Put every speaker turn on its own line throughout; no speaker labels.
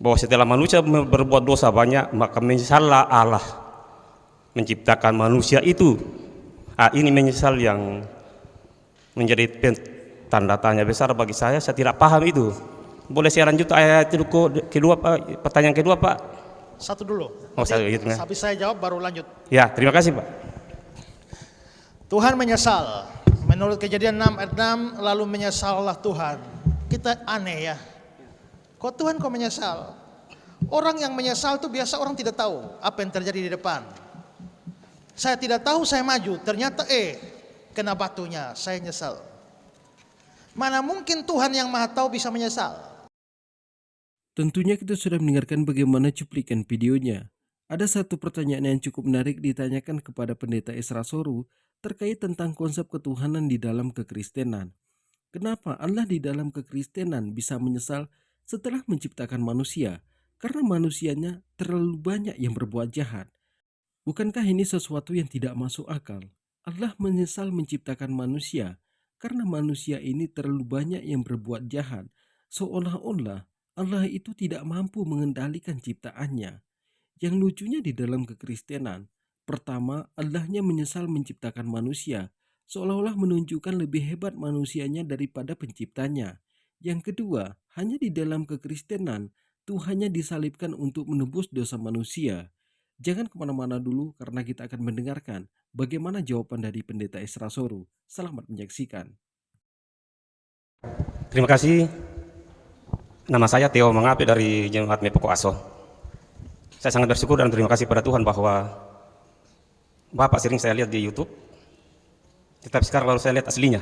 bahwa setelah manusia berbuat dosa banyak, maka menyesallah Allah menciptakan manusia itu. Ini menyesal yang menjadi tanda tanya besar bagi saya tidak paham itu. Boleh saya lanjut ayat kedua Pak? Pertanyaan kedua Pak.
Satu dulu.
Habis
saya jawab baru lanjut.
Ya, terima kasih Pak.
Tuhan menyesal. Menurut Kejadian 6 ayat 6, lalu menyesallah Tuhan. Kita aneh ya. Kok Tuhan kok menyesal? Orang yang menyesal itu biasa orang tidak tahu apa yang terjadi di depan. Saya tidak tahu, saya maju, ternyata kena batunya, saya nyesal. Mana mungkin Tuhan yang Maha Tahu bisa menyesal?
Tentunya kita sudah mendengarkan bagaimana cuplikan videonya. Ada satu pertanyaan yang cukup menarik ditanyakan kepada Pendeta Esra Soru terkait tentang konsep ketuhanan di dalam kekristenan. Kenapa Allah di dalam kekristenan bisa menyesal setelah menciptakan manusia? Karena manusianya terlalu banyak yang berbuat jahat. Bukankah ini sesuatu yang tidak masuk akal? Allah menyesal menciptakan manusia karena manusia ini terlalu banyak yang berbuat jahat, seolah-olah Allah itu tidak mampu mengendalikan ciptaannya. Yang lucunya di dalam kekristenan, pertama Allahnya menyesal menciptakan manusia, seolah-olah menunjukkan lebih hebat manusianya daripada penciptanya. Yang kedua, hanya di dalam kekristenan, Tuhannya disalibkan untuk menebus dosa manusia. Jangan kemana-mana dulu karena kita akan mendengarkan bagaimana jawaban dari Pendeta Esra Soru. Selamat menyaksikan.
Terima kasih. Nama saya Theo Mangape dari Jemaat Mepoko Aso. Saya sangat bersyukur dan terima kasih pada Tuhan bahwa Bapak sering saya lihat di YouTube, tetapi sekarang baru saya lihat aslinya.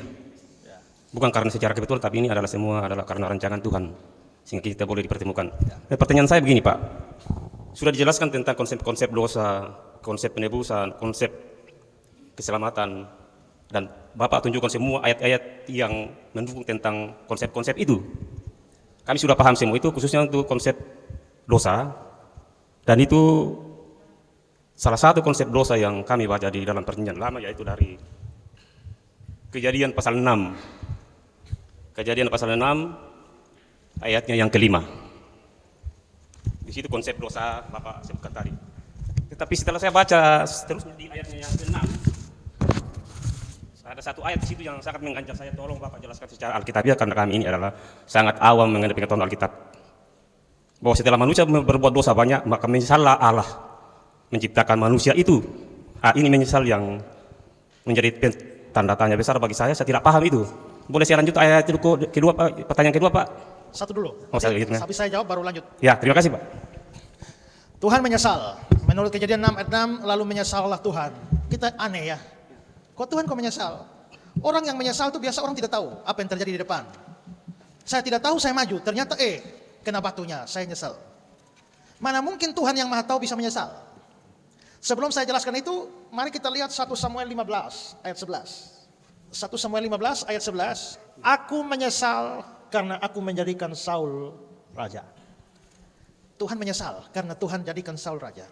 Bukan karena secara kebetulan, tapi ini semua adalah karena rancangan Tuhan, sehingga kita boleh dipertemukan. Pertanyaan saya begini Pak, sudah dijelaskan tentang konsep-konsep dosa, konsep penebusan, konsep keselamatan, dan Bapak tunjukkan semua ayat-ayat yang mendukung tentang konsep-konsep itu. Kami sudah paham semua itu, khususnya untuk konsep dosa, dan itu salah satu konsep dosa yang kami baca di dalam Perjanjian Lama, yaitu dari Kejadian pasal 6. Kejadian pasal 6 ayatnya yang kelima. Di situ konsep dosa Bapak sebutkan tadi. Tetapi setelah saya baca seterusnya di ayatnya yang ke-6, ada satu ayat di situ yang sangat mengganjal saya. Tolong Bapak jelaskan secara Alkitabiah, karena kami ini adalah sangat awam mengenai pengetahuan Alkitab. Bahwa setelah manusia berbuat dosa banyak, maka menyesallah Allah menciptakan manusia itu. Ini menyesal yang menjadi tanda tanya besar bagi saya tidak paham itu. Boleh saya lanjut ayat kedua Pak? Pertanyaan kedua Pak.
Satu dulu.
Habis
saya jawab baru lanjut.
Ya, terima kasih Pak.
Tuhan menyesal. Menurut Kejadian 6 ayat 6, lalu menyesallah Tuhan. Kita aneh ya. Kok Tuhan kok menyesal? Orang yang menyesal itu biasa orang tidak tahu apa yang terjadi di depan. Saya tidak tahu, saya maju, ternyata kena batunya, saya nyesal. Mana mungkin Tuhan yang Maha Tahu bisa menyesal? Sebelum saya jelaskan itu, mari kita lihat 1 Samuel 15 ayat 11. 1 Samuel 15 ayat 11. Aku menyesal karena aku menjadikan Saul raja. Tuhan menyesal karena Tuhan jadikan Saul raja.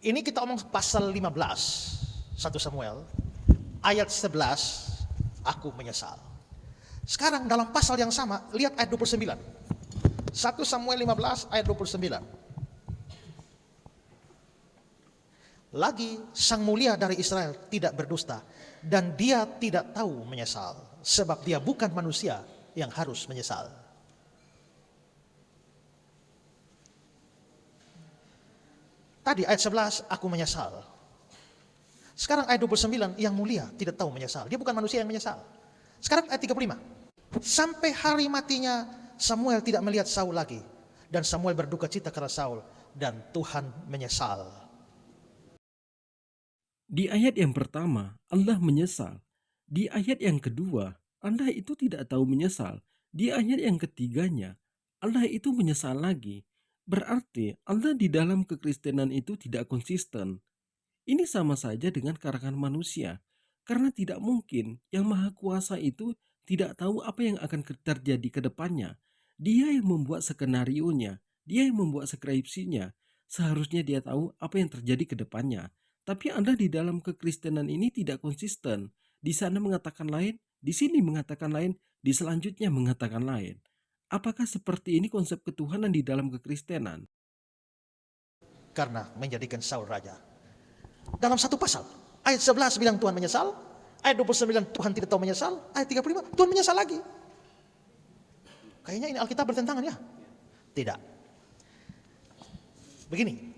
Ini kita omong pasal 15 1 Samuel ayat 11, aku menyesal. Sekarang dalam pasal yang sama, lihat ayat 29. 1 Samuel 15 ayat 29. Lagi sang mulia dari Israel tidak berdusta, dan dia tidak tahu menyesal, sebab dia bukan manusia yang harus menyesal. Tadi ayat 11, aku menyesal. Sekarang ayat 29, yang mulia tidak tahu menyesal. Dia bukan manusia yang menyesal. Sekarang ayat 35. Sampai hari matinya Samuel tidak melihat Saul lagi. Dan Samuel berduka cita karena Saul. Dan Tuhan menyesal.
Di ayat yang pertama, Allah menyesal. Di ayat yang kedua, Allah itu tidak tahu menyesal. Di ayat yang ketiganya, Allah itu menyesal lagi. Berarti Allah di dalam kekristenan itu tidak konsisten. Ini sama saja dengan karangan manusia. Karena tidak mungkin yang Maha Kuasa itu tidak tahu apa yang akan terjadi ke depannya. Dia yang membuat skenarionya, dia yang membuat skripsinya. Seharusnya dia tahu apa yang terjadi ke depannya. Tapi Anda di dalam kekristenan ini tidak konsisten. Di sana mengatakan lain, di sini mengatakan lain, di selanjutnya mengatakan lain. Apakah seperti ini konsep ketuhanan di dalam kekristenan?
Karena menjadikan Saul raja. Dalam satu pasal, ayat 11 bilang Tuhan menyesal, ayat 29 Tuhan tidak tahu menyesal, ayat 35 Tuhan menyesal lagi. Kayaknya ini Alkitab bertentangan ya? Tidak. Begini,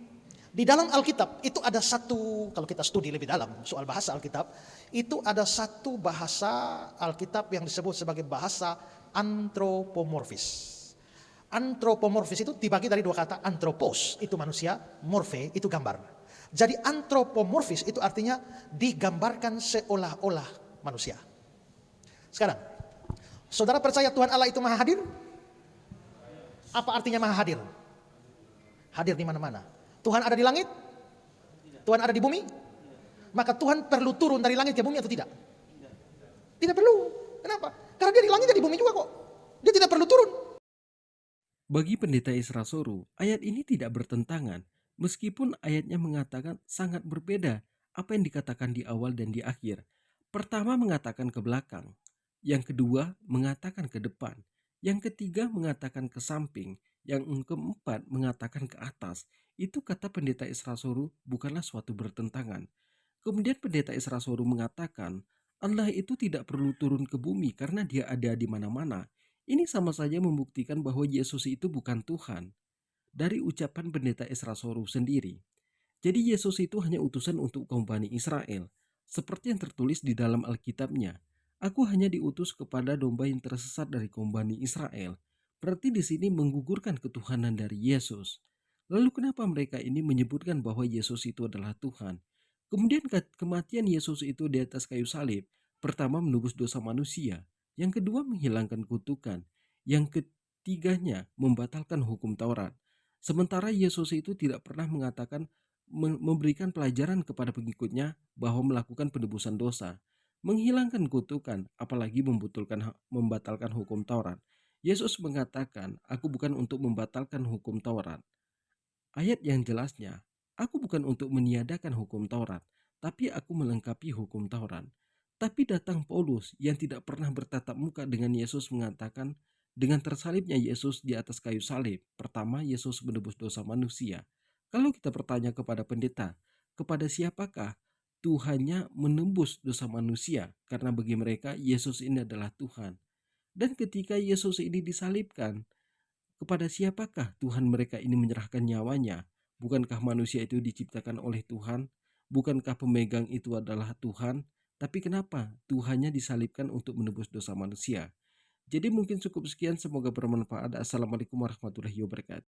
di dalam Alkitab itu ada satu, kalau kita studi lebih dalam soal bahasa Alkitab, itu ada satu bahasa Alkitab yang disebut sebagai bahasa antropomorfis. Antropomorfis itu dibagi dari dua kata, antropos itu manusia, morfe itu gambar. Jadi antropomorfis itu artinya digambarkan seolah-olah manusia. Sekarang, saudara percaya Tuhan Allah itu maha hadir? Apa artinya maha hadir? Hadir di mana-mana. Tuhan ada di langit? Tuhan ada di bumi? Maka Tuhan perlu turun dari langit ke bumi atau tidak? Tidak perlu. Kenapa? Karena dia di langit dan di bumi juga kok. Dia tidak perlu turun.
Bagi pendeta Isra Soru, ayat ini tidak bertentangan, meskipun ayatnya mengatakan sangat berbeda apa yang dikatakan di awal dan di akhir. Pertama mengatakan ke belakang, yang kedua mengatakan ke depan, yang ketiga mengatakan ke samping, yang keempat mengatakan ke atas. Itu kata pendeta Isra Soru bukanlah suatu bertentangan. Kemudian pendeta Isra Soru mengatakan, Allah itu tidak perlu turun ke bumi karena dia ada di mana-mana. Ini sama saja membuktikan bahwa Yesus itu bukan Tuhan. Dari ucapan pendeta Isra Soru sendiri. Jadi Yesus itu hanya utusan untuk kaum Bani Israel. Seperti yang tertulis di dalam Alkitabnya. Aku hanya diutus kepada domba yang tersesat dari kaum Bani Israel. Berarti di sini menggugurkan ketuhanan dari Yesus. Lalu kenapa mereka ini menyebutkan bahwa Yesus itu adalah Tuhan? Kemudian kematian Yesus itu di atas kayu salib. Pertama menebus dosa manusia. Yang kedua menghilangkan kutukan. Yang ketiganya membatalkan hukum Taurat. Sementara Yesus itu tidak pernah mengatakan memberikan pelajaran kepada pengikutnya bahwa melakukan penebusan dosa, menghilangkan kutukan, apalagi membatalkan hukum Taurat. Yesus mengatakan, "Aku bukan untuk membatalkan hukum Taurat." Ayat yang jelasnya, aku bukan untuk meniadakan hukum Taurat, tapi aku melengkapi hukum Taurat. Tapi datang Paulus yang tidak pernah bertatap muka dengan Yesus mengatakan, dengan tersalibnya Yesus di atas kayu salib, pertama Yesus menebus dosa manusia. Kalau kita bertanya kepada pendeta, kepada siapakah Tuhannya menembus dosa manusia? Karena bagi mereka Yesus ini adalah Tuhan. Dan ketika Yesus ini disalibkan, kepada siapakah Tuhan mereka ini menyerahkan nyawanya? Bukankah manusia itu diciptakan oleh Tuhan? Bukankah pemegang itu adalah Tuhan? Tapi kenapa Tuhannya disalibkan untuk menebus dosa manusia? Jadi mungkin cukup sekian, semoga bermanfaat. Assalamualaikum warahmatullahi wabarakatuh.